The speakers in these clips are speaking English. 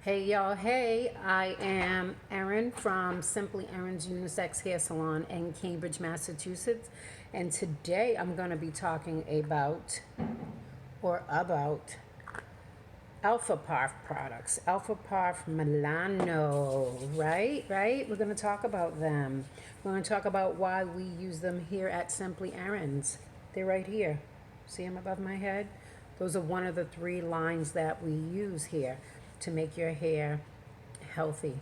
Hey y'all, hey, I am Erin from Simply Erin's Unisex Hair Salon in Cambridge, Massachusetts. And today I'm going to be talking about Alfaparf products. Alfaparf Milano, right? We're going to talk about them. We're going to talk about why we use them here at Simply Erin's. They're right here. See them above my head? Those are one of the 3 lines that we use here to make your hair healthy.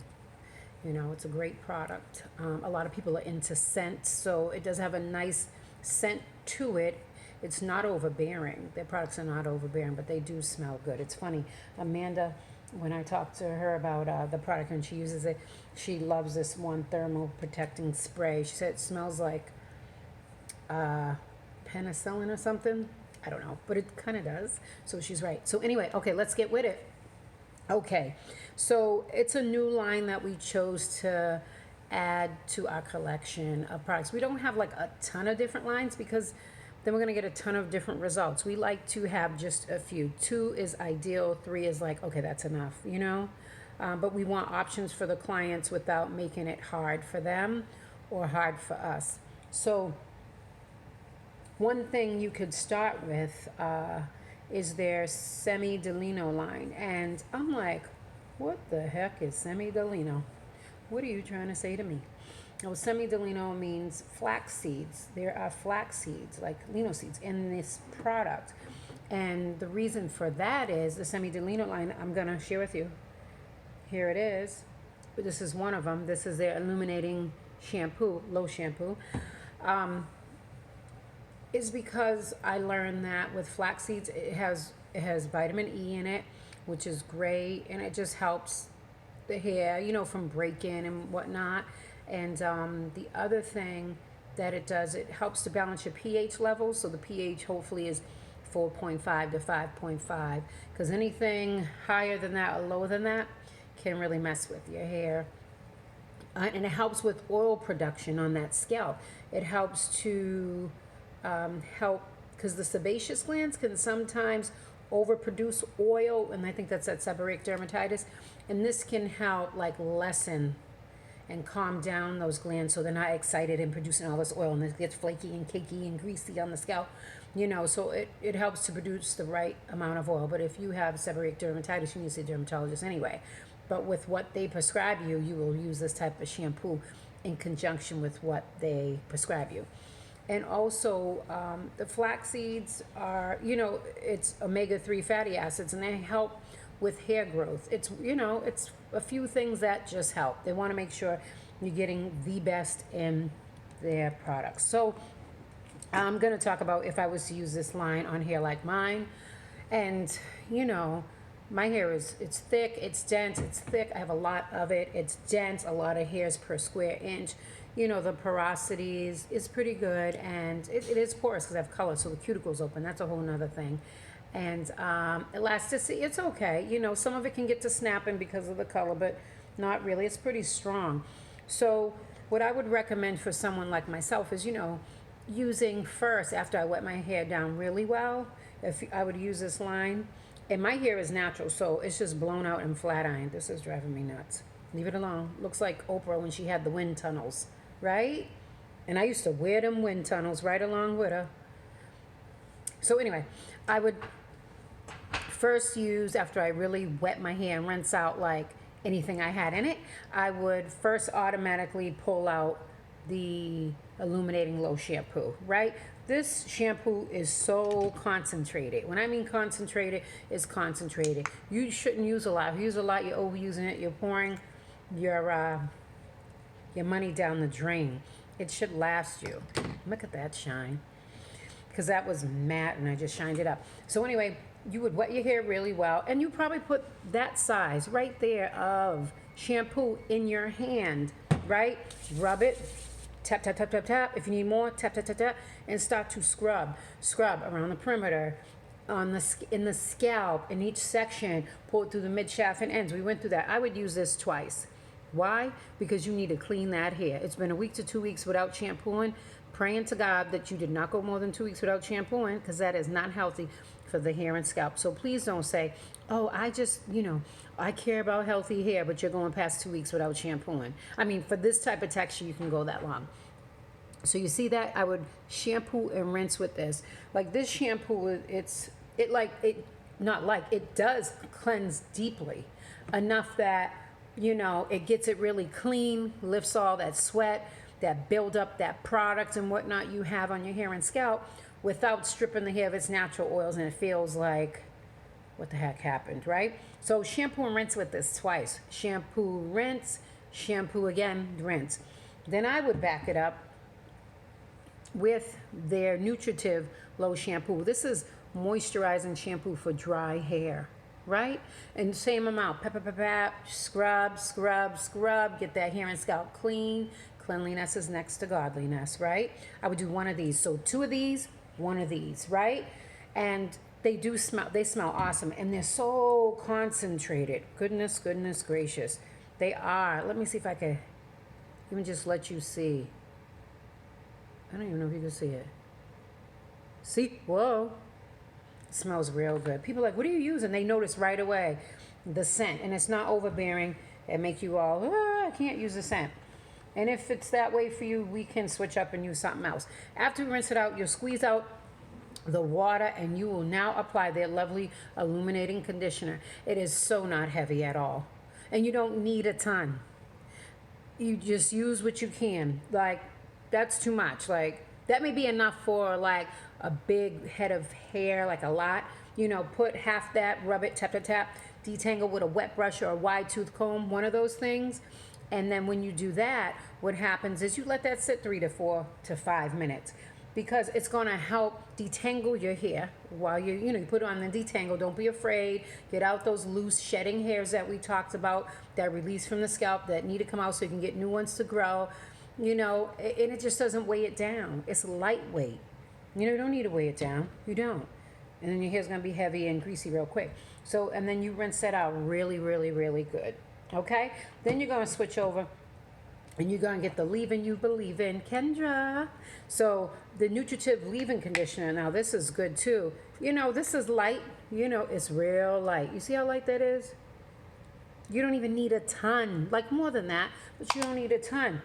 You know, it's a great product. A lot of people are into scents, so it does have a nice scent to it. It's not overbearing. Their products are not overbearing, but they do smell good. It's funny. Amanda, when I talked to her about the product and she uses it, she loves this one thermal protecting spray. She said it smells like penicillin or something. I don't know, but it kind of does. So she's right. So anyway, okay, let's get with it. Okay, so it's a new line that we chose to add to our collection of products. We don't have like a ton of different lines because then we're going to get a ton of different results. We like to have just a few. 2 is ideal, 3 is like, okay, that's enough, you know? But we want options for the clients without making it hard for them or hard for us. So one thing you could start with is their Semi Di Lino line. And I'm like, what the heck is Semi Di Lino? What are you trying to say to me? Well, Semi Di Lino means flax seeds. There are flax seeds, like lino seeds, in this product. And the reason for that is the Semi Di Lino line I'm going to share with you. Here it is. This is one of them. This is their Illuminating Shampoo, low shampoo. Is because I learned that with flax seeds, it has vitamin E in it, which is great, and it just helps the hair, you know, from break-in and whatnot. And the other thing that it does, it helps to balance your pH levels. So the pH hopefully is 4.5 to 5.5, because anything higher than that or lower than that can really mess with your hair. And it helps with oil production on that scalp. It helps to help, because the sebaceous glands can sometimes overproduce oil, and I think that's that seborrheic dermatitis, and this can help like lessen and calm down those glands so they're not excited and producing all this oil and it gets flaky and cakey and greasy on the scalp, you know. So it helps to produce the right amount of oil. But if you have seborrheic dermatitis, you need to see a dermatologist anyway. But with what they prescribe you, you will use this type of shampoo in conjunction with what they prescribe you. And also, the flax seeds are, you know, it's omega-3 fatty acids, and they help with hair growth. It's, you know, it's a few things that just help. They want to make sure you're getting the best in their products. So I'm going to talk about if I was to use this line on hair like mine. And, you know, my hair it's thick, it's dense, it's thick. I have a lot of it. It's dense, a lot of hairs per square inch. You know, the porosity is pretty good, and it is porous because I have color, so the cuticle's open. That's a whole nother thing. And elasticity, it's okay. You know, some of it can get to snapping because of the color, but not really. It's pretty strong. So what I would recommend for someone like myself is, you know, using first, after I wet my hair down really well, if I would use this line. And my hair is natural, so it's just blown out and flat ironed. This is driving me nuts. Leave it alone. Looks like Oprah when she had the wind tunnels, right? And I used to wear them wind tunnels right along with her. So anyway, I would first use, after I really wet my hair and rinse out like anything I had in it, I would first automatically pull out the Illuminating Low Shampoo, right? This shampoo is so concentrated. When I mean concentrated, it's concentrated. You shouldn't use a lot. If you use a lot, you're overusing it. You're pouring your money down the drain. It should last you. Look at that shine. Because that was matte and I just shined it up. So anyway, you would wet your hair really well, and you probably put that size right there of shampoo in your hand, right? Rub it. Tap, tap, tap, tap, tap. If you need more, tap, tap, tap, tap, and start to scrub. Scrub around the perimeter, in the scalp, in each section. Pull it through the mid shaft and ends. We went through that. I would use this twice. Why? Because you need to clean that hair. It's been a week to 2 weeks without shampooing. Praying to God that you did not go more than 2 weeks without shampooing, because that is not healthy for for the hair and scalp. So please don't say, oh, I just, I care about healthy hair, but you're going past 2 weeks without shampooing. I mean, for this type of texture, you can go that long. So you see that? I would shampoo and rinse with this. Like this shampoo, it does cleanse deeply enough that, it gets it really clean, lifts all that sweat, that build up, that product and whatnot you have on your hair and scalp without stripping the hair of its natural oils, and it feels like, what the heck happened, right? So shampoo and rinse with this twice. Shampoo, rinse, shampoo again, rinse. Then I would back it up with their Nutritive Low Shampoo. This is moisturizing shampoo for dry hair, right? And same amount, scrub, scrub, scrub, get that hair and scalp clean. Cleanliness is next to godliness, right? I would do one of these. So 2 of these, 1 of these, right? And they smell awesome, and they're so concentrated. Goodness gracious. They are. Let me see if I can even just let you see. I don't even know if you can see it. See? Whoa. It smells real good. People are like, what are you using? They notice right away the scent, and it's not overbearing and make you all, I can't use the scent. And if it's that way for you, we can switch up and use something else. After you rinse it out, you'll squeeze out the water, and you will now apply their lovely Illuminating Conditioner. It is so not heavy at all. And you don't need a ton. You just use what you can. Like, that's too much. Like, that may be enough for like a big head of hair, like a lot. Put half that, rub it, tap, tap, tap, detangle with a wet brush or a wide tooth comb, one of those things. And then when you do that, what happens is you let that sit 3 to 4 to 5 minutes, because it's going to help detangle your hair while you put on the detangle. Don't be afraid. Get out those loose shedding hairs that we talked about that release from the scalp that need to come out so you can get new ones to grow. And it just doesn't weigh it down. It's lightweight. You don't need to weigh it down. You don't. And then your hair's going to be heavy and greasy real quick. So, and then you rinse that out really, really, really good. Okay? Then you're going to switch over and you're going to get the Leave-In You Believe In, Kendra. So the Nutritive Leave-In Conditioner. Now this is good too. This is light. It's real light. You see how light that is? You don't even need a ton. Like more than that, but you don't need a ton.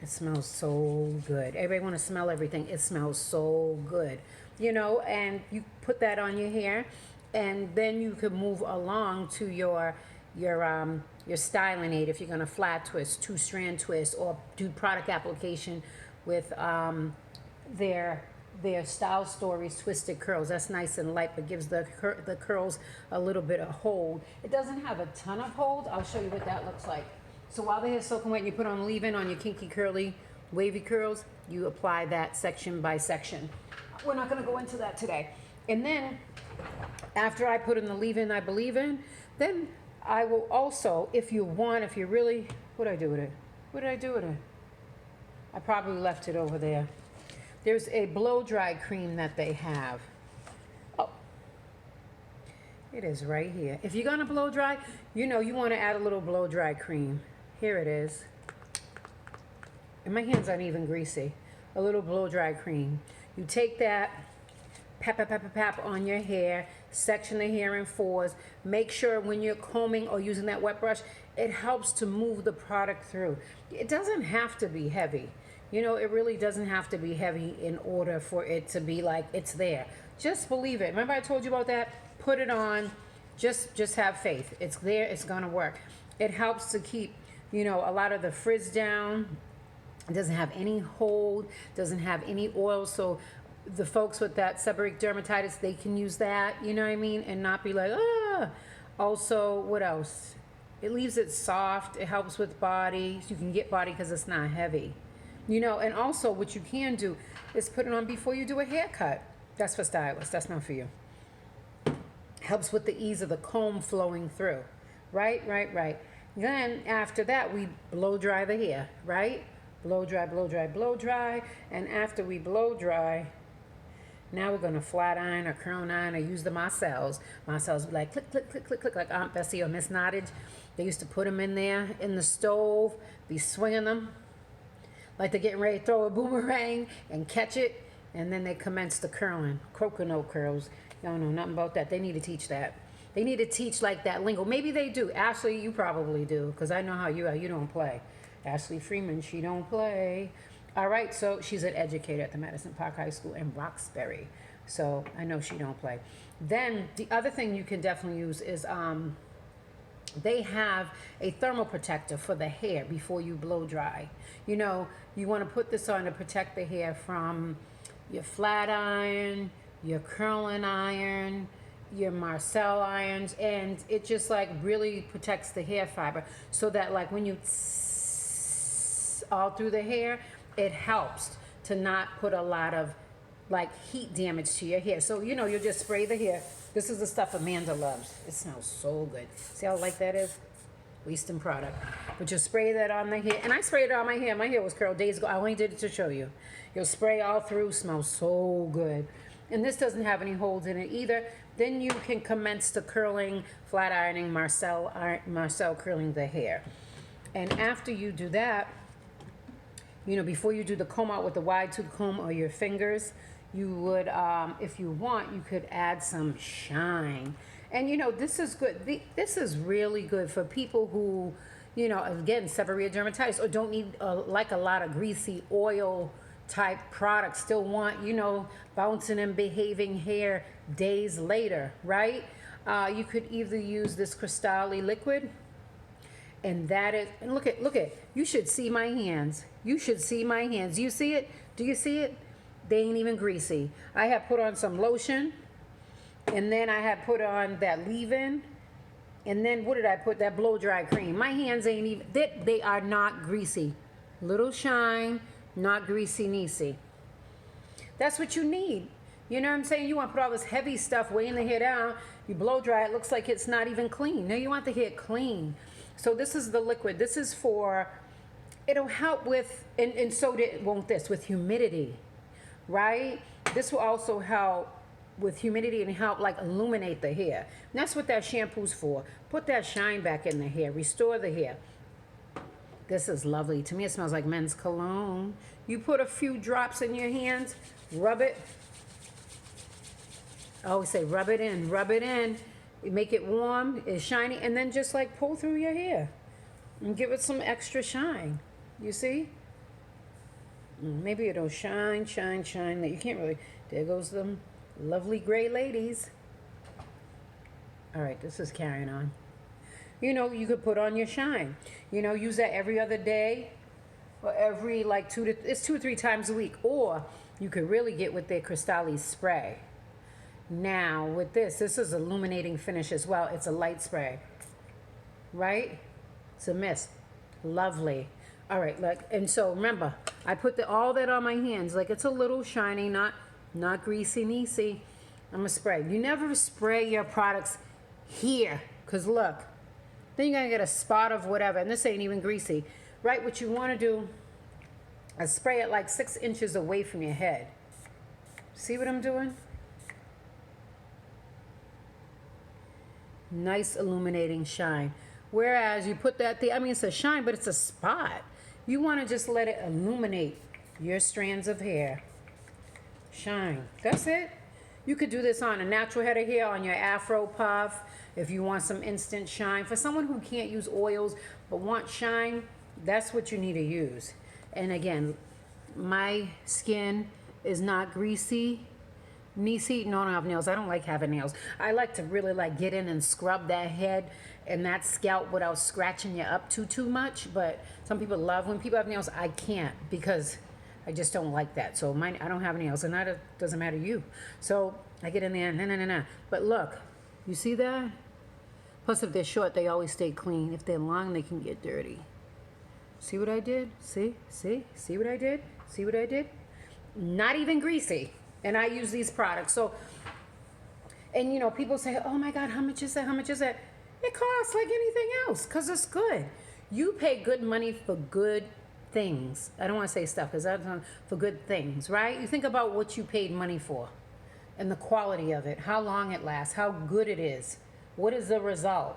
It smells so good. Everybody want to smell everything. It smells so good. And you put that on your hair, and then you could move along to your styling aid if you're going to flat twist, 2-strand twist, or do product application with their Style Stories Twisted Curls. That's nice and light, but gives the curls a little bit of hold. It doesn't have a ton of hold. I'll show you what that looks like. So while the hair's soaking wet and you put on leave-in on your kinky, curly, wavy curls, you apply that section by section. We're not going to go into that today. And then after I put in the leave-in I believe in, then I will also, if you really, what did I do with it? I probably left it over there. There's a blow-dry cream that they have. Oh, it is right here. If you're going to blow-dry, you want to add a little blow-dry cream. Here it is. And my hands aren't even greasy. A little blow-dry cream. You take that, pap on your hair, section the hair in 4s. Make sure when you're combing or using that wet brush, it helps to move the product through. It doesn't have to be heavy. It really doesn't have to be heavy in order for it to be like it's there. Just believe it. Remember I told you about that? Put it on. Just have faith. It's there. It's going to work. It helps to keep, a lot of the frizz down. It doesn't have any hold. Doesn't have any oil. So the folks with that seborrheic dermatitis, they can use that, and not be like, ah. Also, what else? It leaves it soft. It helps with body. You can get body because it's not heavy. And also what you can do is put it on before you do a haircut. That's for stylists. That's not for you. Helps with the ease of the comb flowing through. Right. Then after that, we blow dry the hair, right? Blow dry. And after we blow dry, now we're going to flat iron or curl iron or use the Marcells. Marcells be like click, click, click, click, click, like Aunt Bessie or Miss Nottage. They used to put them in there in the stove, be swinging them like they're getting ready to throw a boomerang and catch it. And then they commence the curling, coconut curls. Y'all know nothing about that. They need to teach that. They need to teach like that lingo. Maybe they do. Ashley, you probably do, because I know how you are. You don't play. Ashley Freeman, she don't play. All right, so she's an educator at the Madison Park High School in Roxbury. So I know she don't play. Then the other thing you can definitely use is they have a thermal protector for the hair before you blow dry. You know, you want to put this on to protect the hair from your flat iron, your curling iron, your Marcel irons, and it just like really protects the hair fiber so that like when you all through the hair, it helps to not put a lot of like heat damage to your hair. So, you know, you just spray the hair. This is the stuff Amanda loves. It smells so good. See how light that is? Wasting product. But just spray that on the hair. And I sprayed it on my hair. My hair was curled days ago. I only did it to show you. You'll spray all through. Smells so good. And this doesn't have any holes in it either. Then you can commence to curling, flat ironing, Marcel curling the hair. And after you do that, you know, before you do the comb out with the wide tooth comb or your fingers, you would, if you want, you could add some shine. And, you know, this is good. This is really good for people who, you know, again, seborrheic dermatitis or don't need, like a lot of greasy oil type products, still want, you know, bouncing and behaving hair days later, right? You could either use this Cristalli liquid, and that is, and look at, you should see my hands. You should see my hands. You see it? Do you see it? They ain't even greasy. I have put on some lotion, and then I have put on that leave-in, and then what did I put? That blow-dry cream. My hands ain't even, they are not greasy. Little shine, not greasy-neasy. That's what you need. You know what I'm saying? You want to put all this heavy stuff weighing the hair down, you blow dry, it looks like it's not even clean. No, you want the hair clean. So this is the liquid. This is for, it'll help with, and so won't this, with humidity. Right? This will also help with humidity and help like illuminate the hair. And that's what that shampoo's for. Put that shine back in the hair, restore the hair. This is lovely. To me, it smells like men's cologne. You put a few drops in your hands, rub it. I always say rub it in, rub it in. You make it warm, it's shiny, and then just like pull through your hair and give it some extra shine. You see? Maybe it'll shine, shine, shine. You can't really. There goes them lovely gray ladies. All right, this is carrying on. You know, you could put on your shine. You know, use that every other day or every like 2 or 3 times a week. Or you could really get with their Cristalli spray. Now, with this is illuminating finish as well. It's a light spray, right? It's a mist. Lovely. All right, look, and so remember, I put all that on my hands. Like it's a little shiny, not greasy-neasy. I'm gonna spray. You never spray your products here, because look, then you're gonna get a spot of whatever, and this ain't even greasy, right? What you wanna do is spray it like 6 inches away from your head. See what I'm doing? Nice illuminating shine. Whereas you put that there, I mean, it's a shine, but it's a spot. You want to just let it illuminate your strands of hair. Shine. That's it. You could do this on a natural head of hair, on your afro puff, if you want some instant shine. For someone who can't use oils but want shine, that's what you need to use. And again, my skin is not greasy. Neasy. No, I don't have nails. I don't like having nails. I like to really like get in and scrub that head and that scalp without scratching you up too much. But some people love when people have nails. I can't because I just don't like that. So mine, I don't have nails, and that doesn't matter to you. So I get in there, nah. But look, you see that? Plus, if they're short, they always stay clean. If they're long, they can get dirty. See what I did? See what I did? See what I did? Not even greasy. And I use these products. So, and you know, people say, oh my God, how much is that? How much is that? It costs like anything else because it's good. You pay good money for good things. I don't want to say stuff because that's not for good things, right? You think about what you paid money for and the quality of it, how long it lasts, how good it is. What is the result?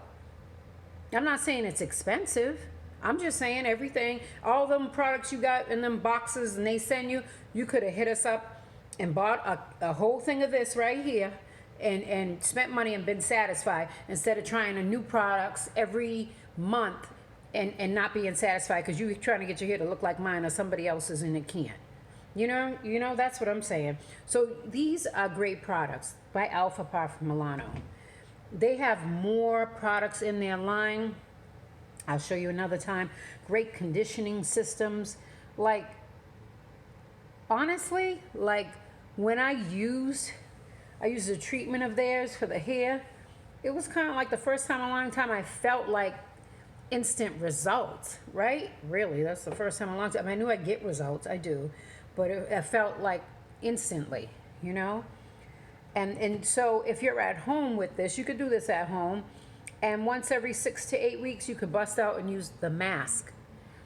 I'm not saying it's expensive. I'm just saying everything, all them products you got in them boxes and they send you, you could have hit us up and bought a whole thing of this right here and spent money and been satisfied, instead of trying a new products every month and not being satisfied because you're trying to get your hair to look like mine or somebody else's and it can't. You know, that's what I'm saying. So these are great products by Alfaparf Milano. They have more products in their line. I'll show you another time. Great conditioning systems. Like, honestly, like when I used a treatment of theirs for the hair, it was kind of like the first time in a long time I felt like instant results, right? Really, that's the first time in a long time. I knew I'd get results, I do, but it felt like instantly, you know? And so if you're at home with this, you could do this at home, and once every 6 to 8 weeks, you could bust out and use the mask.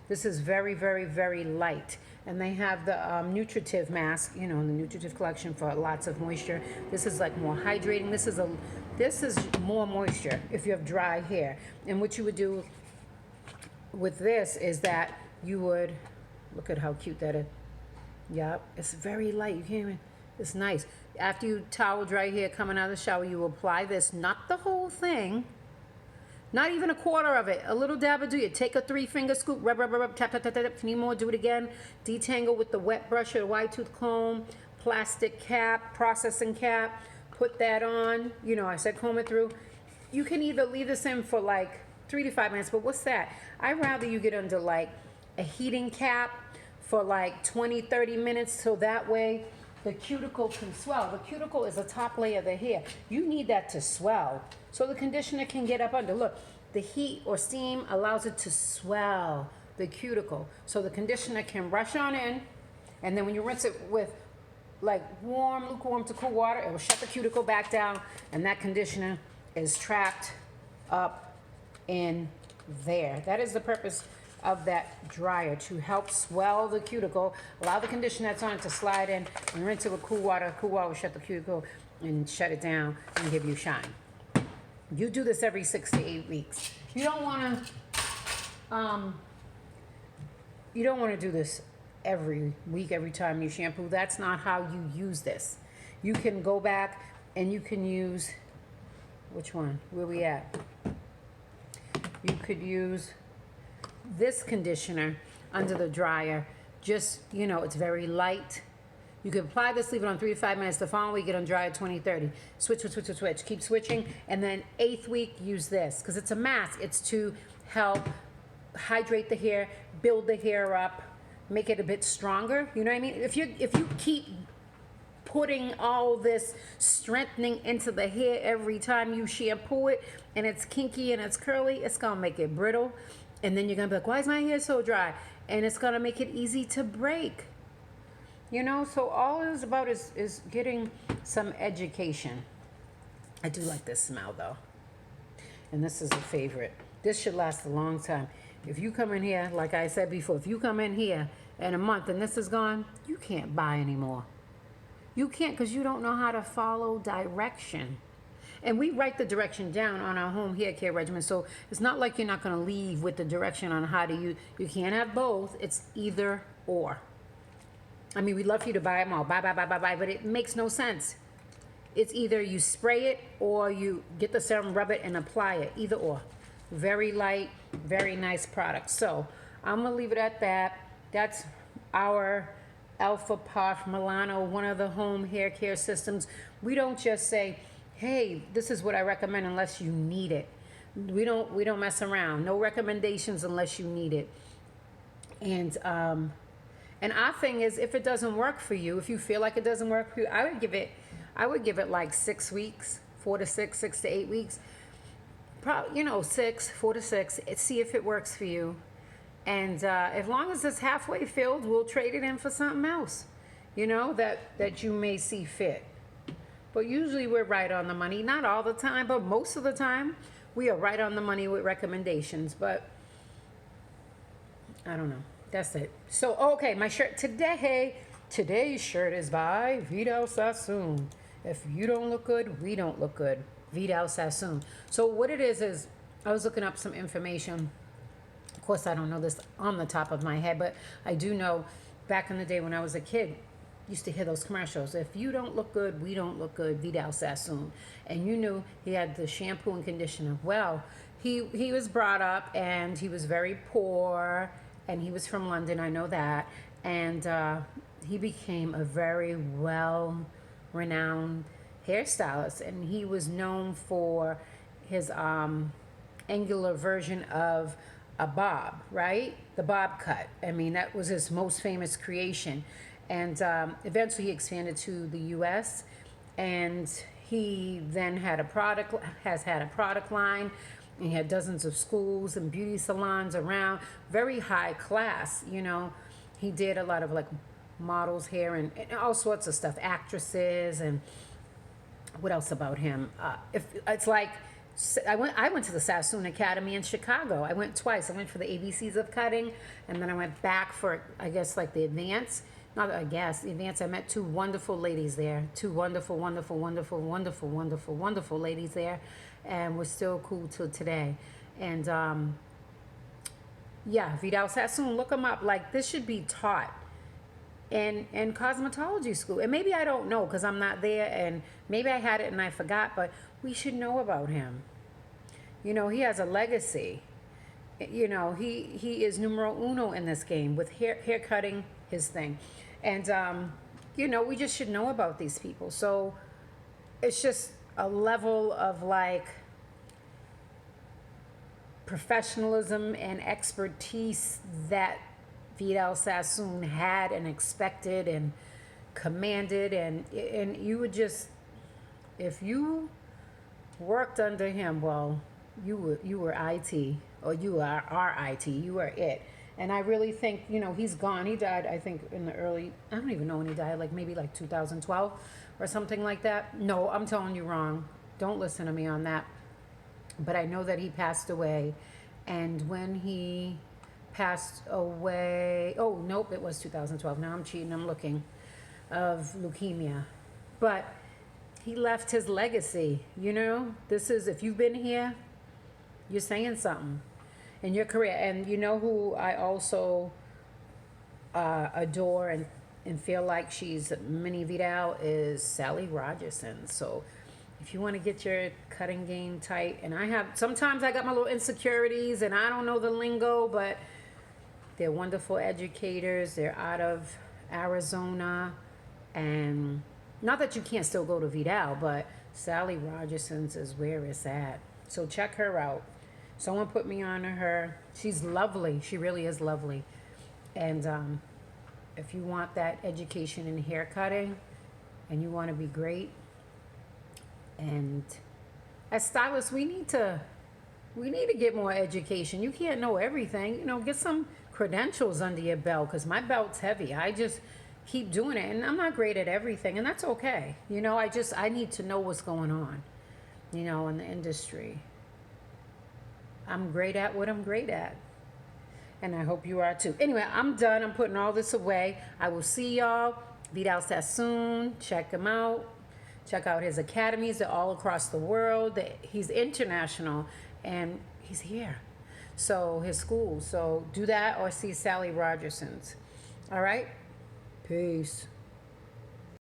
This is very, very, very light. And they have the Nutritive Mask, you know, in the Nutritive collection for lots of moisture. This is like more hydrating. This is more moisture if you have dry hair. And what you would do with this is that you would, look at how cute that is. Yep, it's very light. You can't even, it's nice. After you towel dry hair coming out of the shower, you apply this, not the whole thing, not even a quarter of it, a little dab will do you. Take a 3-finger scoop, rub, rub, rub, rub, tap, tap, tap, tap. If you need more, do it again. Detangle with the wet brush or the wide tooth comb, plastic cap, processing cap, put that on. You know, I said comb it through. You can either leave this in for like 3 to 5 minutes, but what's that? I'd rather you get under like a heating cap for like 20, 30 minutes, so that way the cuticle can swell. The cuticle is the top layer of the hair. You need that to swell so the conditioner can get up under. Look, the heat or steam allows it to swell the cuticle so the conditioner can rush on in, and then when you rinse it with like warm, lukewarm to cool water, it will shut the cuticle back down, and that conditioner is trapped up in there. That is the purpose of that dryer, to help swell the cuticle, allow the conditioner that's on it to slide in, and rinse it with cool water. Cool water will shut the cuticle and shut it down and give you shine. You do this every 6 to 8 weeks. You don't want to do this every week, every time you shampoo. That's not how you use this. You can go back and you can use, which one? Where we at? You could use this conditioner under the dryer. Just, you know, it's very light. You can apply this, leave it on 3 to 5 minutes. The following week, get on dry at 20, 30. Switch, switch, switch, switch, switch. Keep switching. And then 8th week, use this, because it's a mask. It's to help hydrate the hair, build the hair up, make it a bit stronger. You know what I mean? If you keep putting all this strengthening into the hair every time you shampoo it, and it's kinky and it's curly, it's gonna make it brittle. And then you're gonna be like, why is my hair so dry? And it's gonna make it easy to break. You know, so all it is about is getting some education. I do like this smell though. And this is a favorite. This should last a long time. If you come in here, like I said before, if you come in here in a month and this is gone, you can't buy anymore. You can't, because you don't know how to follow direction. And we write the direction down on our home hair care regimen, so it's not like you're not going to leave with the direction on how to use. You can't have both. It's either or. I mean, we'd love for you to buy them all, buy, but it makes no sense. It's either you spray it or you get the serum, rub it, and apply it. Either or. Very light, very nice product. So I'm going to leave it at that. That's our Alfaparf Milano, one of the home hair care systems. We don't just say, hey, this is what I recommend unless you need it. We don't mess around. No recommendations unless you need it. And our thing is, if it doesn't work for you, if you feel like it doesn't work for you, I would give it like 6 weeks, 4 to 6, 6 to 8 weeks. Probably, 4 to 6. See if it works for you. And as long as it's halfway filled, we'll trade it in for something else, that you may see fit. But usually we're right on the money. Not all the time, but most of the time we are right on the money with recommendations. But I don't know. That's it. So, okay, my shirt today. Today's shirt is by Vidal Sassoon. If you don't look good, we don't look good. Vidal Sassoon. So what it is I was looking up some information. Of course, I don't know this on the top of my head, but I do know back in the day when I was a kid, used to hear those commercials. If you don't look good, we don't look good. Vidal Sassoon, and you knew he had the shampoo and conditioner. Well, he was brought up and he was very poor, and he was from London. I know that, and he became a very well renowned hairstylist, and he was known for his angular version of a bob, right? The bob cut. I mean, that was his most famous creation. And eventually he expanded to the US, and he then has had a product line. And he had dozens of schools and beauty salons around, very high class, you know. He did a lot of like models hair and all sorts of stuff, actresses, and what else about him? If it's like, I went to the Sassoon Academy in Chicago. I went twice. I went for the ABCs of cutting, and then I went back for, I guess, like the advance. Not I guess the advance. I met two wonderful ladies there. Two wonderful, wonderful, wonderful, wonderful, wonderful, wonderful ladies there, and we're still cool till today. And yeah, Vidal Sassoon. Look him up. Like, this should be taught in cosmetology school. And maybe I don't know because I'm not there, and maybe I had it and I forgot, but we should know about him. You know, he has a legacy. You know, he is numero uno in this game with hair cutting, his thing. And you know, we just should know about these people. So it's just a level of like professionalism and expertise that Vidal Sassoon had and expected and commanded, and you would just, if you worked under him, well, you were IT, or you are IT, you were it. And I really think, you know, he's gone. He died, I think, in the early, I don't even know when he died, like maybe like 2012 or something like that. No, I'm telling you wrong. Don't listen to me on that. But I know that he passed away. And when he passed away, oh, nope, it was 2012. Now I'm cheating, I'm looking, of leukemia. But he left his legacy, you know? This is, if you've been here, you're saying something in your career. And you know who I also adore and feel like she's mini Vidal is Sally Rogerson. So if you want to get your cutting game tight, and sometimes I got my little insecurities and I don't know the lingo, but they're wonderful educators. They're out of Arizona, and not that you can't still go to Vidal, but Sally Rogerson's is where it's at. So check her out. Someone put me on to her. She's lovely. She really is lovely. And if you want that education in hair cutting and you want to be great, and as stylists, we need to get more education. You can't know everything. You know, get some credentials under your belt, because my belt's heavy. I just keep doing it, and I'm not great at everything, and that's okay. You know, I need to know what's going on, you know, in the industry. I'm great at what I'm great at, and I hope you are too. Anyway, I'm done. I'm putting all this away. I will see y'all. Vidal Sassoon, check him out. Check out his academies. They're all across the world. He's international, and he's here. So his school. So do that, or see Sally Rogerson's. All right? Peace.